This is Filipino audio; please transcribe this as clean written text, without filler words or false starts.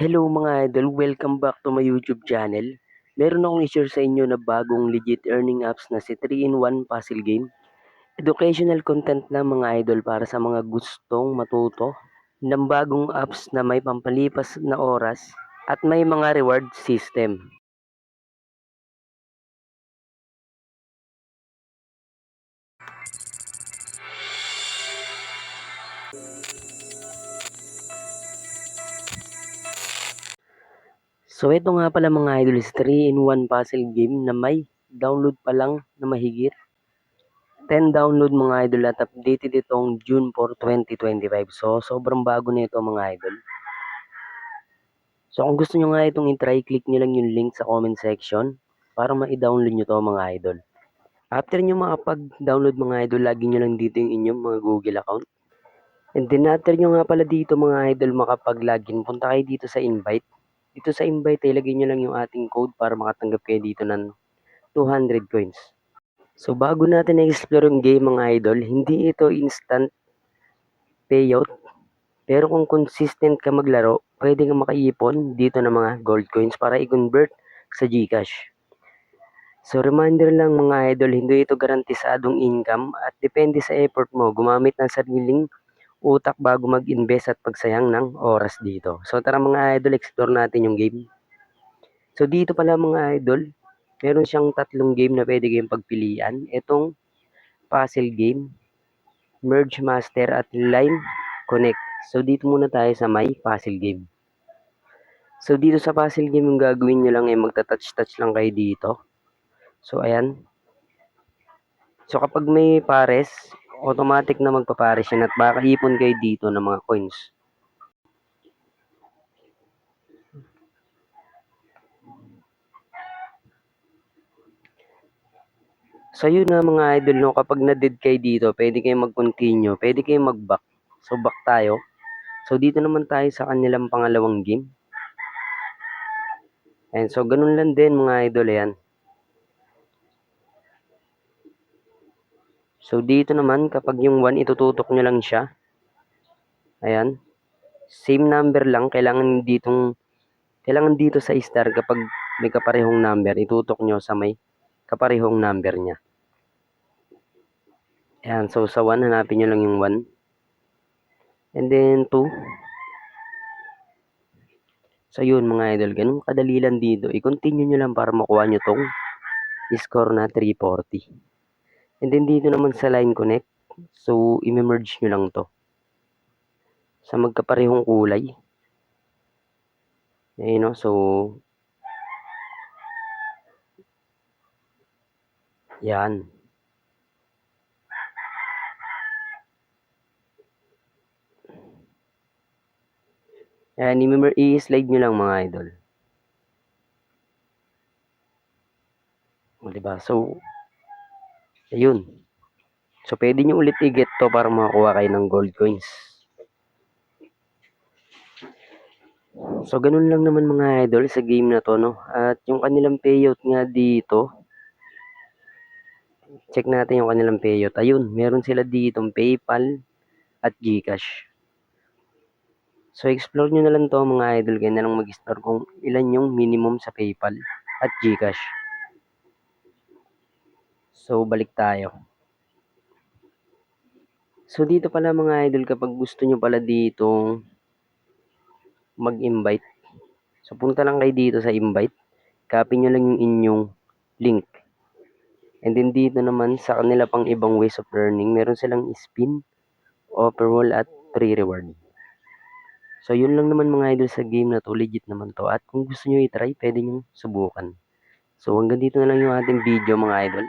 Hello mga idol, welcome back to my YouTube channel. Meron akong i-share sa inyo na bagong legit earning apps na si 3-in-1 Puzzle Game. Educational content na mga idol para sa mga gustong matuto ng bagong apps na may pampalipas na oras at may mga reward system. So ito nga pala mga idol is 3-in-1 puzzle game na may download pa lang na mahigit 10 download mga idol at updated itong June 4, 2025. So sobrang bago na ito mga idol. So kung gusto nyo nga itong i-try, click nyo lang yung link sa comment section para ma-download nyo to mga idol. After nyo makapag-download mga idol, lagyan nyo lang dito yung inyong mga Google account. And then after nyo nga pala dito mga idol makapag-login, punta kayo dito sa invite. Dito sa invite, ilagay nyo lang yung ating code para makatanggap kayo dito ng 200 coins. So bago natin na-explore yung game mga idol, hindi ito instant payout. Pero kung consistent ka maglaro, pwede kang makaipon dito ng mga gold coins para i-convert sa GCash. So reminder lang mga idol, hindi ito garantisadong income at depende sa effort mo. Gumamit ng sariling utak bago mag-invest at pagsayang ng oras dito. So tara mga idol, explore natin yung game. So dito pala mga idol, meron siyang tatlong game na pwede kayong pagpilian. Itong puzzle game, Merge Master at Line Connect. So dito muna tayo sa may puzzle game. So dito sa puzzle game, yung gagawin nyo lang ay magta-touch-touch lang kayo dito. So ayan. So kapag may pares, automatic na magpapares yan at makaipon kayo dito ng mga coins. So yun na mga idol, no, kapag na-dead kayo dito, pwede kayong mag-continue, pwede kayong mag-back. So back tayo. So dito naman tayo sa kanilang pangalawang game. And so ganun lang din mga idol yan. So dito naman kapag yung 1 itututok nyo lang siya. Ayan. Same number lang, kailangan dito sa star kapag may kaparehong number, itutok nyo sa may kaparehong number niya. Ayan, so sa 1 hanapin nyo lang yung 1. And then 2. So yun mga idol, ganun kadali lang dito. I-continue nyo lang para makuha nyo tong score na 340. And then dito naman sa line connect, so i-merge nyo lang to sa magkaparehong kulay. Ayun, no? So yan. Ayan, i-slide nyo lang mga idol. O, diba? So, ayun. So, pwede nyo ulit i-get to para makakuha kayo ng gold coins. So, ganun lang naman mga idol sa game na to, no? At yung kanilang payout nga dito, check natin yung kanilang payout. Ayun, meron sila ditong PayPal at GCash. So, explore nyo na lang to mga idol. Kaya na lang mag-explore kung ilan yung minimum sa PayPal at GCash. So, balik tayo. So, dito pala mga idol, kapag gusto nyo pala ditong mag-invite. So, punta lang kayo dito sa invite. Copy nyo lang yung inyong link. And then dito naman sa kanila pang ibang ways of learning, meron silang spin, offer wall at free reward. So yun lang naman mga idol sa game na to, legit naman to. At kung gusto nyo i-try, pwede nyo subukan. So hanggang dito na lang yung ating video mga idol.